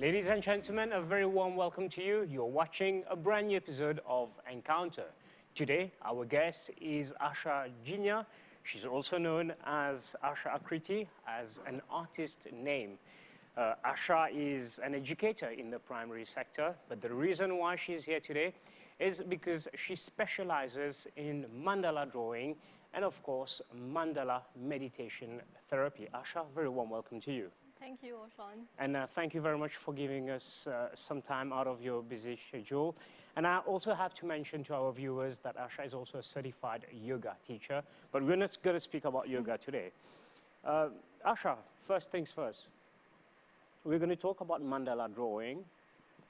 Ladies and gentlemen, a very warm welcome to you. You're watching a brand new episode of Encounter. Today, our guest is Asha Jeenia. She's also known as Asha Akriti, as an artist name. Asha is an educator in the primary sector, but the reason why she's here today is because she specializes in mandala drawing and, of course, mandala meditation therapy. Asha, very warm welcome to you. Thank you, Oshan. And thank you very much for giving us some time out of your busy schedule. And I also have to mention to our viewers that Asha is also a certified yoga teacher, but we're not going to speak about yoga today. Asha, first things first. We're going to talk about mandala drawing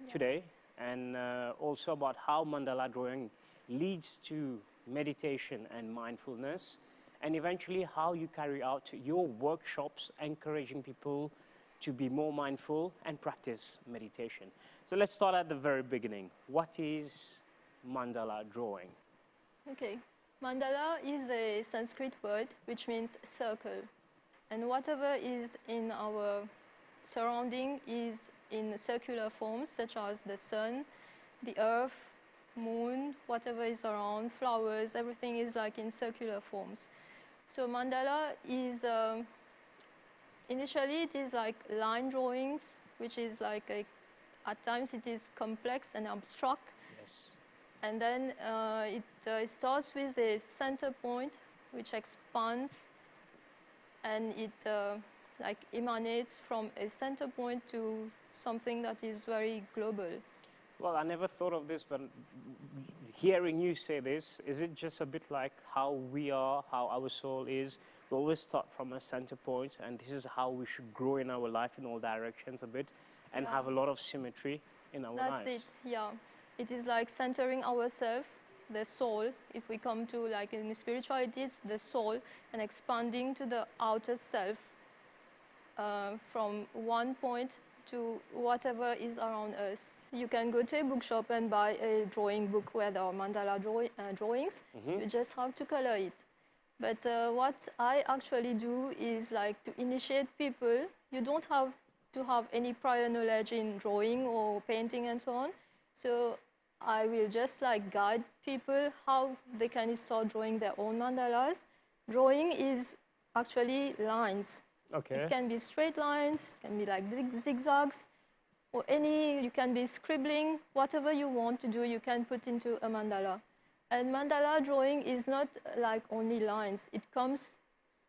today, and also about how mandala drawing leads to meditation and mindfulness, and eventually how you carry out your workshops encouraging people to be more mindful and practice meditation. So let's start at the very beginning. What is mandala drawing? Okay. Mandala is a Sanskrit word which means circle. And whatever is in our surrounding is in circular forms, such as the sun, the earth, moon, whatever is around, flowers, everything is like in circular forms. So mandala is, initially it is like line drawings, which is like, at times it is complex and abstract. Yes. And then it starts with a center point, which expands, and it like emanates from a center point to something that is very global. Well, I never thought of this, but hearing you say this, is it just a bit like how we are, how our soul is? We always start from a center point, and this is how we should grow in our life in all directions a bit, and have a lot of symmetry in our lives. That's it, yeah. It is like centering ourselves, the soul. If we come to, like in spirituality, it's the soul, and expanding to the outer self from one point to whatever is around us. You can go to a bookshop and buy a drawing book where there are mandala drawings. You just have to color it. But what I actually do is like to initiate people. You don't have to have any prior knowledge in drawing or painting and so on. So I will just like guide people how they can start drawing their own mandalas. Drawing is actually lines. Okay. It can be straight lines, it can be like zigzags, or you can be scribbling, whatever you want to do, you can put into a mandala. And mandala drawing is not like only lines. It comes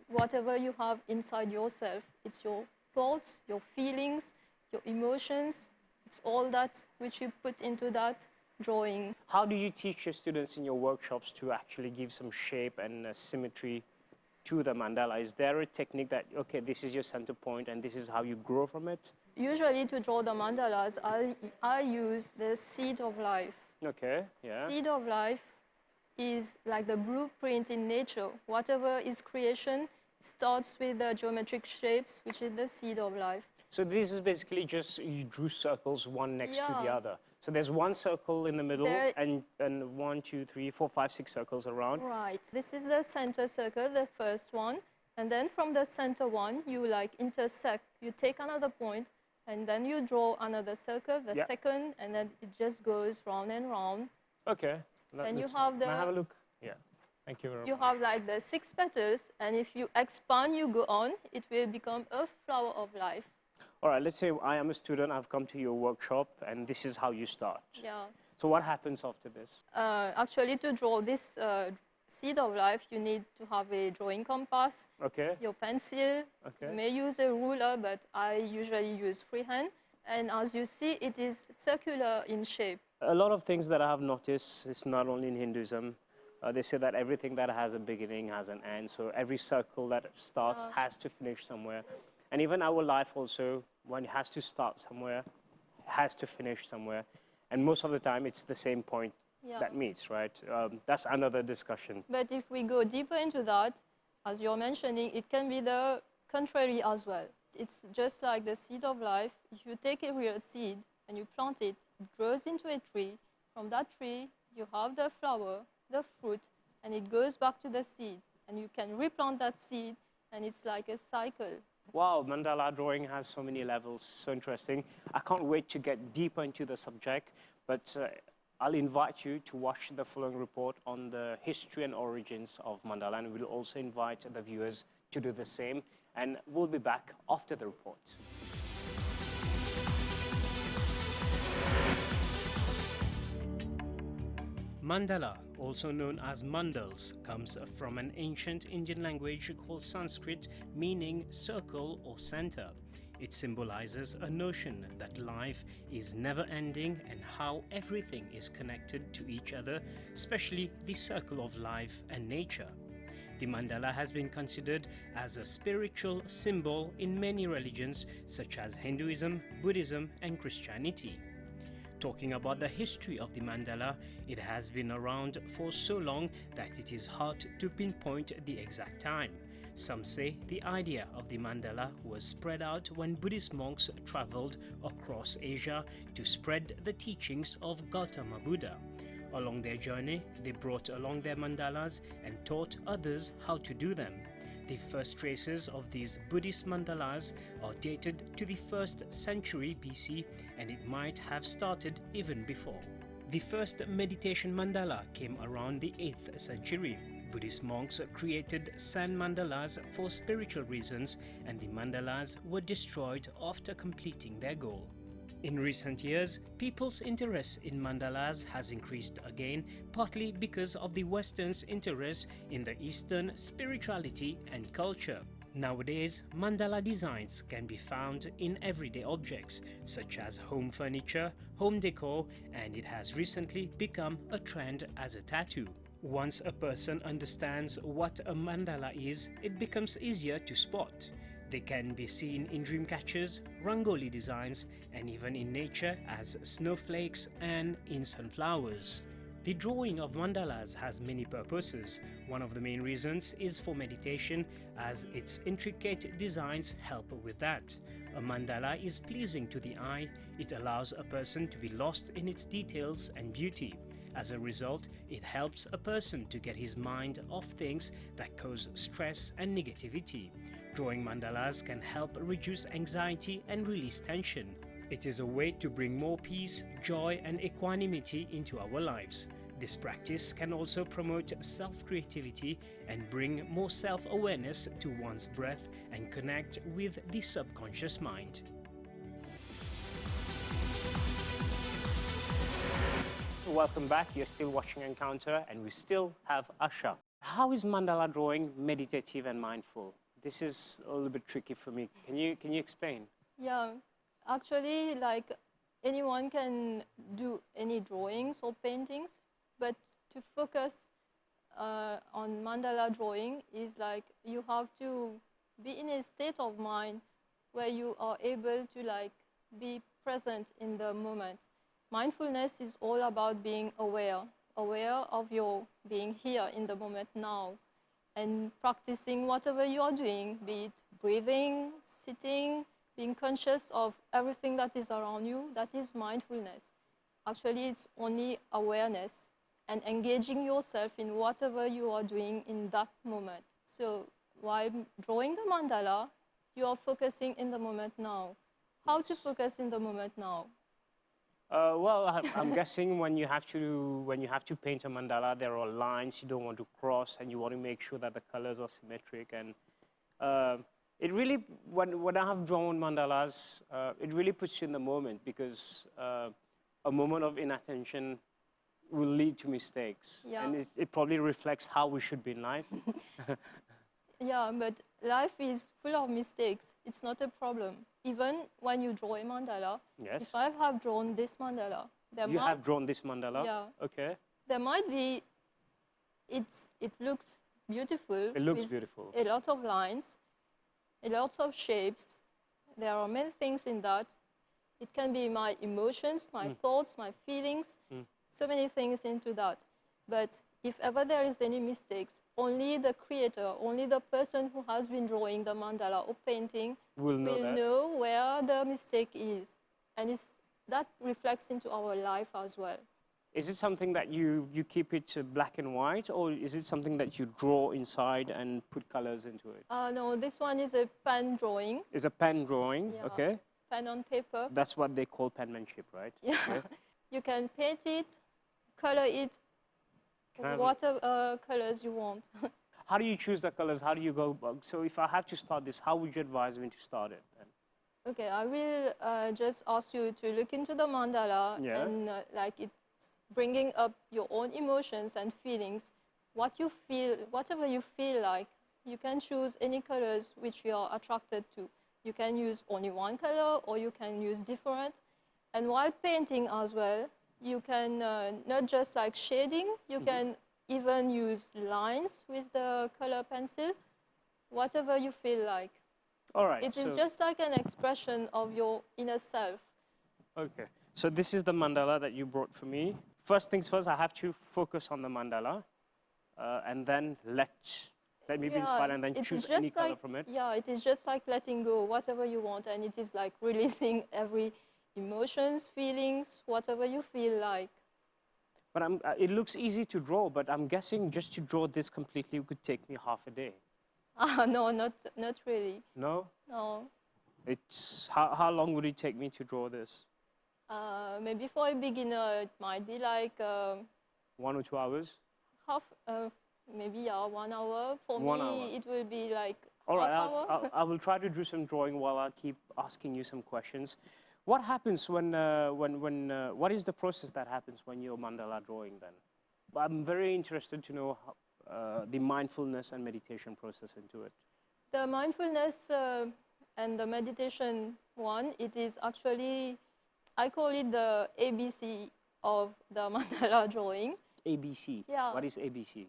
whatever you have inside yourself. It's your thoughts, your feelings, your emotions. It's all that which you put into that drawing. How do you teach your students in your workshops to actually give some shape and symmetry to the mandala? Is there a technique that, okay, this is your center point and this is how you grow from it? Usually to draw the mandalas, I use the seed of life. Okay, yeah. Seed of life is like the blueprint in nature. Whatever is creation starts with the geometric shapes, which is the seed of life. So this is basically just you drew circles one next to the other. So there's one circle in the middle and 1, 2, 3, 4, 5, 6 circles around. Right. This is the center circle, the first one. And then from the center one, you like intersect. You take another point, and then you draw another circle, the second, and then it just goes round and round. Okay. And you have Can I have a look? Yeah. Thank you very much. You have like the 6 petals, and if you expand, you go on, it will become a flower of life. All right, let's say I am a student, I've come to your workshop, and this is how you start. Yeah. So what happens after this? Actually, to draw this seed of life, you need to have a drawing compass, your pencil. You may use a ruler, but I usually use freehand. And as you see, it is circular in shape. A lot of things that I have noticed, it's not only in Hinduism, they say that everything that has a beginning has an end. So every circle that starts has to finish somewhere. And even our life also, when it has to start somewhere, has to finish somewhere. And most of the time, it's the same point that meets, right? That's another discussion. But if we go deeper into that, as you're mentioning, it can be the contrary as well. It's just like the seed of life. If you take a real seed and you plant it, it grows into a tree. From that tree, you have the flower, the fruit, and it goes back to the seed. And you can replant that seed, and it's like a cycle. Wow, mandala drawing has so many levels, so interesting. I can't wait to get deeper into the subject, but I'll invite you to watch the following report on the history and origins of mandala, and we'll also invite the viewers to do the same, and we'll be back after the report. Mandala, also known as mandals, comes from an ancient Indian language called Sanskrit, meaning circle or center. It symbolizes a notion that life is never ending and how everything is connected to each other, especially the circle of life and nature. The mandala has been considered as a spiritual symbol in many religions such as Hinduism, Buddhism, and Christianity. Talking about the history of the mandala, it has been around for so long that it is hard to pinpoint the exact time. Some say the idea of the mandala was spread out when Buddhist monks traveled across Asia to spread the teachings of Gautama Buddha. Along their journey, they brought along their mandalas and taught others how to do them. The first traces of these Buddhist mandalas are dated to the 1st century BC, and it might have started even before. The first meditation mandala came around the 8th century. Buddhist monks created sand mandalas for spiritual reasons, and the mandalas were destroyed after completing their goal. In recent years, people's interest in mandalas has increased again, partly because of the Western's interest in the Eastern spirituality and culture. Nowadays, mandala designs can be found in everyday objects, such as home furniture, home decor, and it has recently become a trend as a tattoo. Once a person understands what a mandala is, it becomes easier to spot. They can be seen in dream catchers, rangoli designs, and even in nature as snowflakes and in sunflowers. The drawing of mandalas has many purposes. One of the main reasons is for meditation, as its intricate designs help with that. A mandala is pleasing to the eye. It allows a person to be lost in its details and beauty. As a result, it helps a person to get his mind off things that cause stress and negativity. Drawing mandalas can help reduce anxiety and release tension. It is a way to bring more peace, joy, and equanimity into our lives. This practice can also promote self-creativity and bring more self-awareness to one's breath and connect with the subconscious mind. Welcome back. You're still watching Encounter, and we still have Asha. How is mandala drawing meditative and mindful? This is a little bit tricky for me. Can you explain? Yeah, actually, like anyone can do any drawings or paintings, but to focus on mandala drawing is like you have to be in a state of mind where you are able to like be present in the moment. Mindfulness is all about being aware of your being here in the moment now, and practicing whatever you are doing, be it breathing, sitting, being conscious of everything that is around you. That is mindfulness. Actually, it's only awareness and engaging yourself in whatever you are doing in that moment. So while drawing the mandala, you are focusing in the moment now. How to focus in the moment now? Well, I'm guessing when you have to paint a mandala, there are lines you don't want to cross, and you want to make sure that the colors are symmetric. And it really, when I have drawn mandalas, it really puts you in the moment, because a moment of inattention will lead to mistakes, Yeah. and it probably reflects how we should be in life. Yeah, but life is full of mistakes. It's not a problem. Even when you draw a mandala, Yes. if I have drawn this mandala, You have drawn this mandala? Yeah. Okay. There might be, it looks beautiful. It looks with beautiful. a lot of lines, a lot of shapes. There are many things in that. It can be my emotions, my thoughts, my feelings, so many things into that. But if ever there is any mistakes, only the creator, only the person who has been drawing the mandala or painting will know where the mistake is. And that reflects into our life as well. Is it something that you keep it black and white, or is it something that you draw inside and put colors into it? No, this one is a pen drawing. It's a pen drawing, Yeah. okay? Pen on paper. That's what they call penmanship, right? Yeah. Okay. You can paint it, color it, Can I have whatever colors you want. How do you choose the colors? How do you go? So if I have to start this, how would you advise me to start it then? Okay, I will just ask you to look into the mandala Yeah. and like it's bringing up your own emotions and feelings. What you feel, whatever you feel like, you can choose any colors which you are attracted to. You can use only one color or you can use different. And while painting as well, you can not just like shading, you can even use lines with the color pencil, whatever you feel like. All right. It is just like an expression of your inner self. Okay. So this is the mandala that you brought for me. First things first, I have to focus on the mandala, and then let me be inspired, and then choose any color from it. Yeah, it is just like letting go, whatever you want, and it is like releasing every emotions, feelings, whatever you feel like. But it looks easy to draw, but I'm guessing just to draw this completely could take me half a day. No, not really. No? No. It's how long would it take me to draw this? Maybe for a beginner, it might be like 1 or 2 hours? Maybe yeah, 1 hour. For 1 me, hour. it will be like All right, half hour. I will try to do some drawing while I keep asking you some questions. What happens what is the process that happens when you're mandala drawing then? I'm very interested to know the mindfulness and meditation process into it. The mindfulness and the meditation one, it is actually, I call it the ABC of the mandala drawing. ABC? Yeah. What is ABC?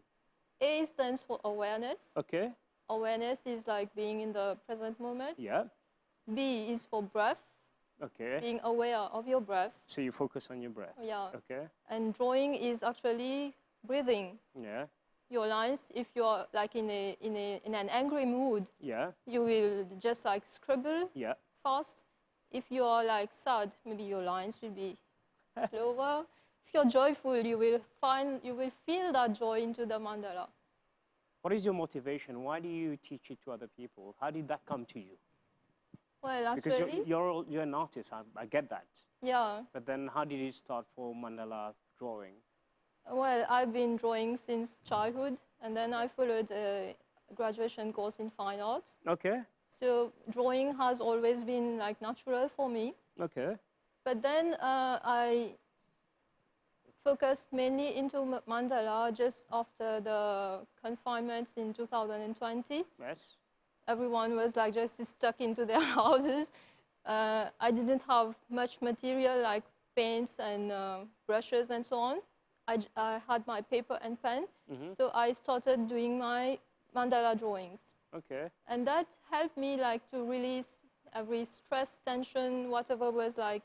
A stands for awareness. Okay. Awareness is like being in the present moment. Yeah. B is for breath. Okay. Being aware of your breath. So you focus on your breath. Yeah. Okay. And drawing is actually breathing. Yeah. Your lines, if you're like in an angry mood, Yeah. you will just like scribble fast. If you are like sad, maybe your lines will be slower. If you're joyful, you will feel that joy into the mandala. What is your motivation? Why do you teach it to other people? How did that come to you? Well, actually, because you're an artist, I get that. Yeah. But then how did you start for mandala drawing? Well, I've been drawing since childhood, and then I followed a graduation course in fine arts. Okay. So drawing has always been like natural for me. Okay. But then I focused mainly into mandala just after the confinements in 2020. Yes. Everyone was like just stuck into their houses. I didn't have much material like paints and brushes and so on. I had my paper and pen, so I started doing my mandala drawings. Okay. And that helped me like to release every stress, tension, whatever was like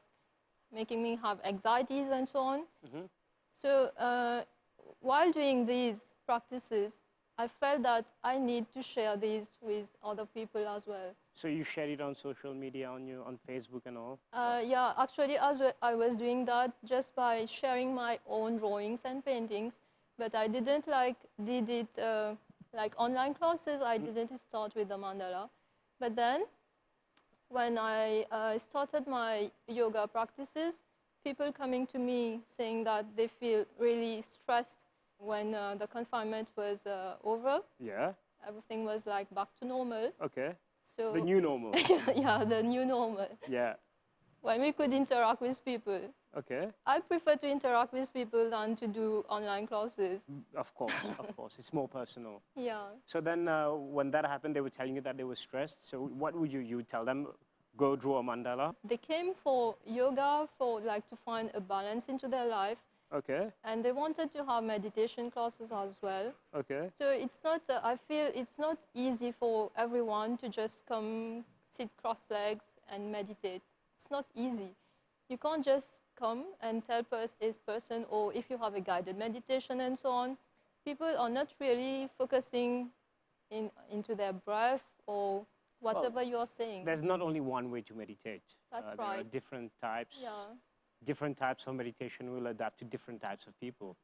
making me have anxieties and so on. So while doing these practices, I felt that I need to share these with other people as well. So you shared it on social media, on Facebook and all? Yeah, actually, I was doing that just by sharing my own drawings and paintings, but I didn't did it like online classes. I didn't start with the mandala. But then, when I started my yoga practices, people coming to me saying that they feel really stressed when the confinement was over. Yeah. Everything was like back to normal. Okay. So the new normal. Yeah, the new normal. Yeah. When we could interact with people. Okay. I prefer to interact with people than to do online classes. Of course, of course. It's more personal. Yeah. So then when that happened, they were telling you that they were stressed. So what would you tell them? Go draw a mandala? They came for yoga, for like to find a balance into their life. Okay. And they wanted to have meditation classes as well. Okay. So it's not, I feel it's not easy for everyone to just come, sit cross-legs and meditate. It's not easy. You can't just come and tell this person, or if you have a guided meditation and so on, people are not really focusing into their breath or whatever you're saying. There's not only one way to meditate. That's there right. are different types. Yeah. different types of meditation will adapt to different types of people.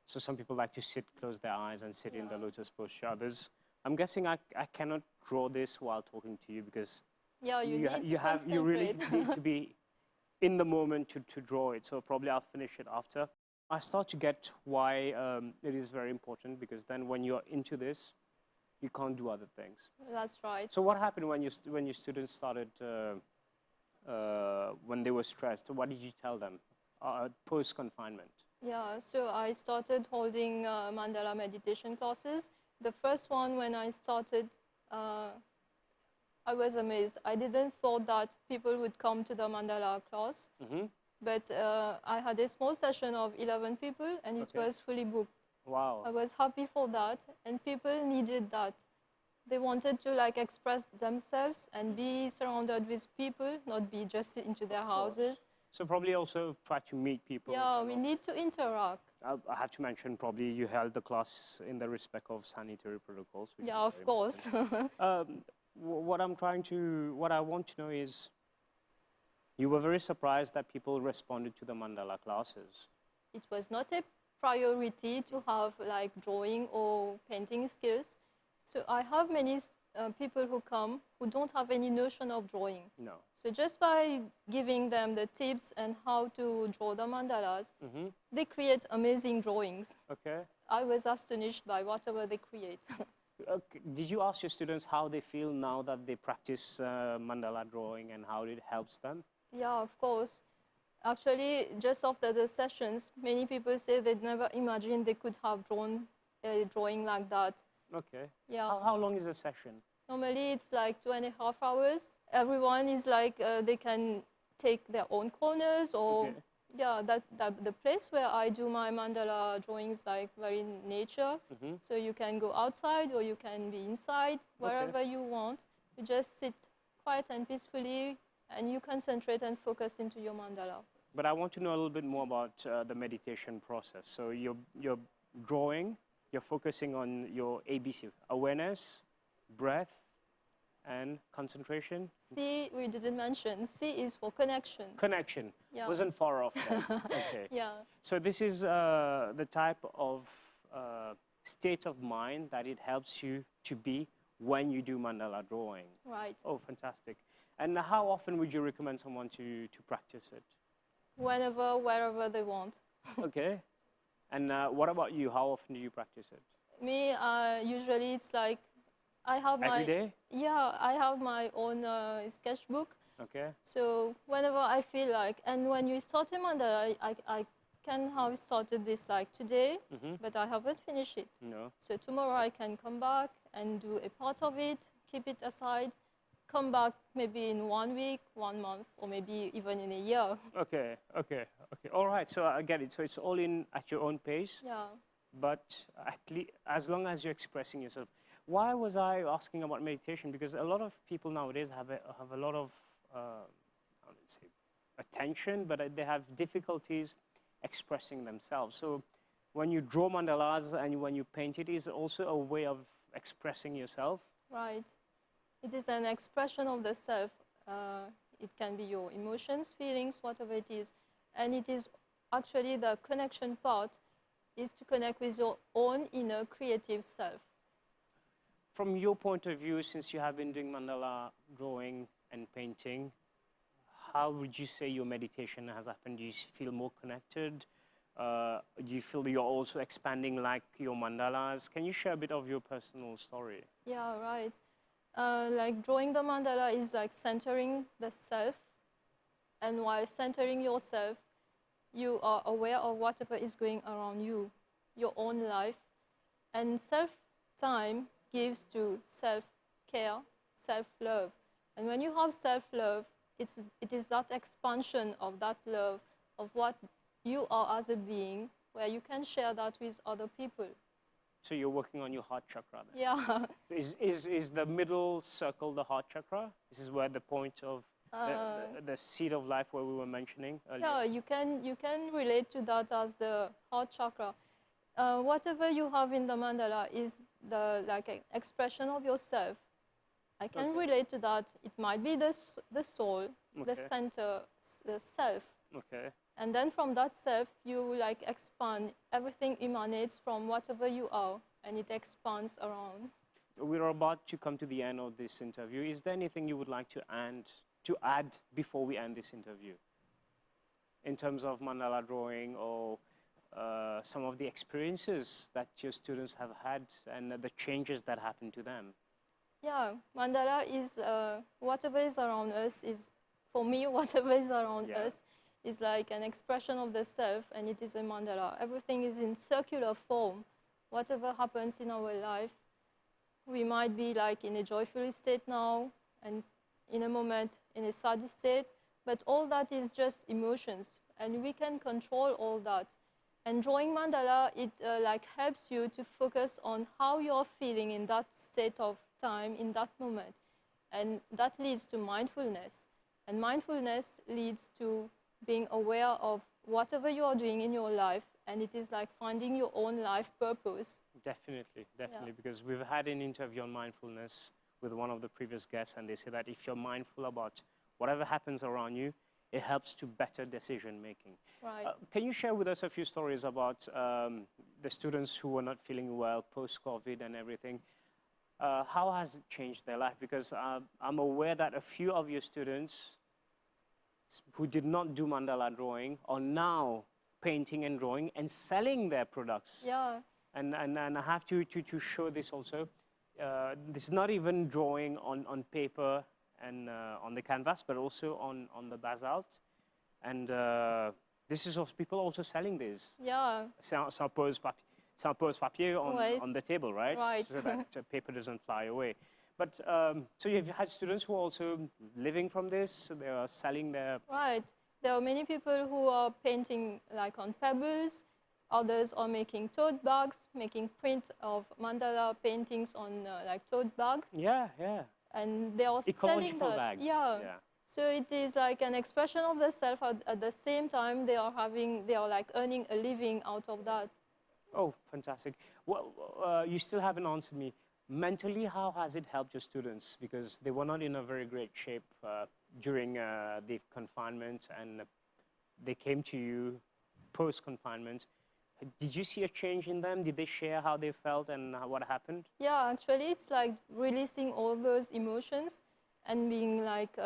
So some people like to sit, close their eyes, and sit in the lotus posture. Others, I'm guessing I cannot draw this while talking to you because you really need to be in the moment to draw it. So probably I'll finish it after. I start to get why it is very important, because then when you're into this, you can't do other things. That's right. So what happened when your students started, when they were stressed? What did you tell them post-confinement? Yeah, so I started holding mandala meditation classes. The first one, when I started, I was amazed. I didn't thought that people would come to the mandala class, but I had a small session of 11 people, and it was fully booked. Wow. I was happy for that, and people needed that. They wanted to like express themselves and be surrounded with people, not be just into their houses. So probably also try to meet people. Yeah, we need to interact. I have to mention, probably you held the class in the respect of sanitary protocols. Yeah, of course. What I want to know is, you were very surprised that people responded to the mandala classes. It was not a priority to have like drawing or painting skills. So I have many people who come who don't have any notion of drawing. No. So just by giving them the tips and how to draw the mandalas, they create amazing drawings. Okay. I was astonished by whatever they create. Did you ask your students how they feel now that they practice mandala drawing and how it helps them? Yeah, of course. Actually, just after the sessions, many people say they'd never imagined they could have drawn a drawing like that. Okay. Yeah. How long is the session? Normally, it's like 2.5 hours. Everyone is like, they can take their own corners, or yeah, the place where I do my mandala drawings like very nature. So you can go outside or you can be inside, wherever you want. You just sit quiet and peacefully, and you concentrate and focus into your mandala. But I want to know a little bit more about the meditation process. So you're drawing, you're focusing on your ABC, awareness, breath, and concentration. C, we didn't mention. C is for connection. Connection. Yeah. Wasn't far off then. Okay. Yeah. So this is the type of state of mind that it helps you to be when you do mandala drawing. Right. Oh, fantastic. And how often would you recommend someone to practice it? Whenever, wherever they want. Okay. And what about you? How often do you practice it? Me, usually it's like, I have Every day? Yeah, I have my own sketchbook. Okay. So whenever I feel like, and when you start a mandala, I can have started this like today, but I haven't finished it. No. So tomorrow I can come back and do a part of it, keep it aside, come back maybe in 1 week, 1 month, or maybe even in a year. Okay, okay, okay. All right, so I get it. So it's all in at your own pace. Yeah. But at least, as long as you're expressing yourself. Why was I asking about meditation? Because a lot of people nowadays have a lot of I would say attention, but they have difficulties expressing themselves. So when you draw mandalas and when you paint, it is also a way of expressing yourself. Right. It is an expression of the self. It can be your emotions, feelings, whatever it is. And it is actually the connection part is to connect with your own inner creative self. From your point of view, since you have been doing mandala drawing and painting, how would you say your meditation has happened? Do you feel more connected? Do you feel you're also expanding like your mandalas? Can you share a bit of your personal story? Yeah, right. Like drawing the mandala is like centering the self. And while centering yourself, you are aware of whatever is going around you, your own life. And self-time gives to self-care, self-love. And when you have self-love, it is that expansion of that love, of what you are as a being, where you can share that with other people. So you're working on your heart chakra then? Yeah. Is the middle circle the heart chakra? This is where the point of the seed of life where we were mentioning earlier? Yeah, you can relate to that as the heart chakra. Whatever you have in the mandala is the expression of yourself. I can relate to that. It might be the soul, the center, the self. Okay. And then from that self, you like expand. Everything emanates from whatever you are, and it expands around. We're about to come to the end of this interview. Is there anything you would like to add before we end this interview? In terms of mandala drawing or some of the experiences that your students have had and the changes that happen to them? Yeah, mandala is whatever is around us is, for me, whatever is around Yeah. us is like an expression of the self, and it is a mandala. Everything is in circular form. Whatever happens in our life, we might be like in a joyful state now, and in a moment in a sad state, but all that is just emotions, and we can control all that. And drawing mandala, it like helps you to focus on how you're feeling in that state of time, in that moment. And that leads to mindfulness. And mindfulness leads to being aware of whatever you're doing in your life, and it is like finding your own life purpose. Definitely, definitely, Yeah. because we've had an interview on mindfulness with one of the previous guests, and they say that if you're mindful about whatever happens around you, it helps to better decision making. Right. Can you share with us a few stories about the students who were not feeling well post-COVID and everything? How has it changed their life? Because I'm aware that a few of your students who did not do mandala drawing are now painting and drawing and selling their products. Yeah. And I have to show this also. This is not even drawing on paper and on the canvas, but also on the basalt. And this is also people also selling this. Yeah. Ça pose papier Right. on the table, right? Right. So that paper doesn't fly away. But so you've had students who are also living from this. So they are selling their. Right. There are many people who are painting like on pebbles. Others are making tote bags, making print of mandala paintings on like tote bags. Yeah, yeah. And they are selling Ecological that. bags. Yeah. Yeah. So it is like an expression of the self. At the same time, they are like earning a living out of that. Oh, fantastic. Well, you still haven't answered me. Mentally, how has it helped your students? Because they were not in a very great shape during the confinement, and they came to you post-confinement. Did you see a change in them? Did they share how they felt and what happened? Yeah, actually, it's like releasing all those emotions and being like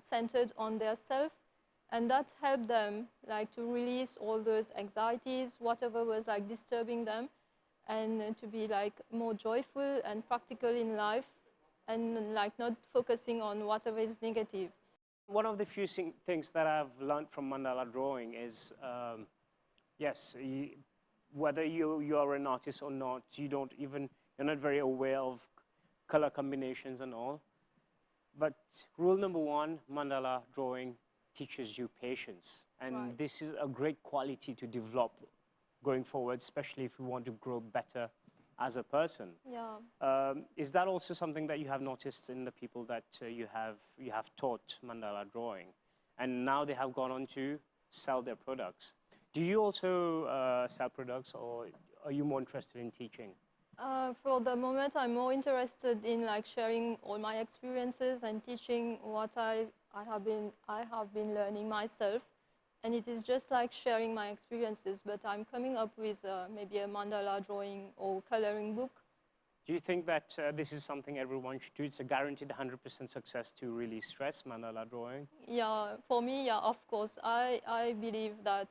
centered on their self, and that helped them like to release all those anxieties, whatever was like disturbing them, and to be like more joyful and practical in life, and like not focusing on whatever is negative. One of the few things that I've learned from mandala drawing is, yes, whether you are an artist or not, you're not very aware of color combinations and all. But rule number one, mandala drawing teaches you patience. And Right. this is a great quality to develop going forward, especially if you want to grow better as a person. Yeah. Is that also something that you have noticed in the people that you have taught mandala drawing? And now they have gone on to sell their products. Do you also sell products, or are you more interested in teaching? For the moment, I'm more interested in like sharing all my experiences and teaching what I have been learning myself, and it is just like sharing my experiences. But I'm coming up with maybe a mandala drawing or coloring book. Do you think that this is something everyone should do? It's a guaranteed 100% success to release stress, mandala drawing? Yeah, for me, yeah, of course. I believe that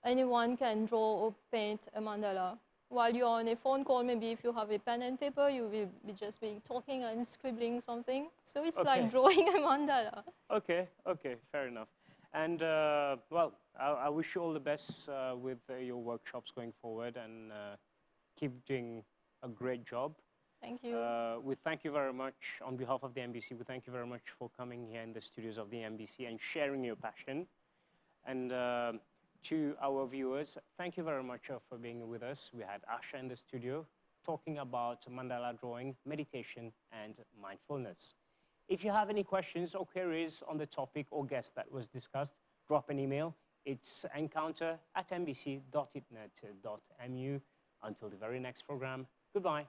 anyone can draw or paint a mandala. While you're on a phone call, maybe if you have a pen and paper, you will be just be talking and scribbling something. So it's Okay. like drawing a mandala. Okay, okay, fair enough. And well, I wish you all the best with your workshops going forward, and keep doing a great job. Thank you. We thank you very much on behalf of the MBC. We thank you very much for coming here in the studios of the MBC and sharing your passion. And to our viewers, thank you very much for being with us. We had Asha in the studio talking about mandala drawing, meditation, and mindfulness. If you have any questions or queries on the topic or guest that was discussed, drop an email. It's encounter@mbc.itnet.mu. Until the very next program, goodbye.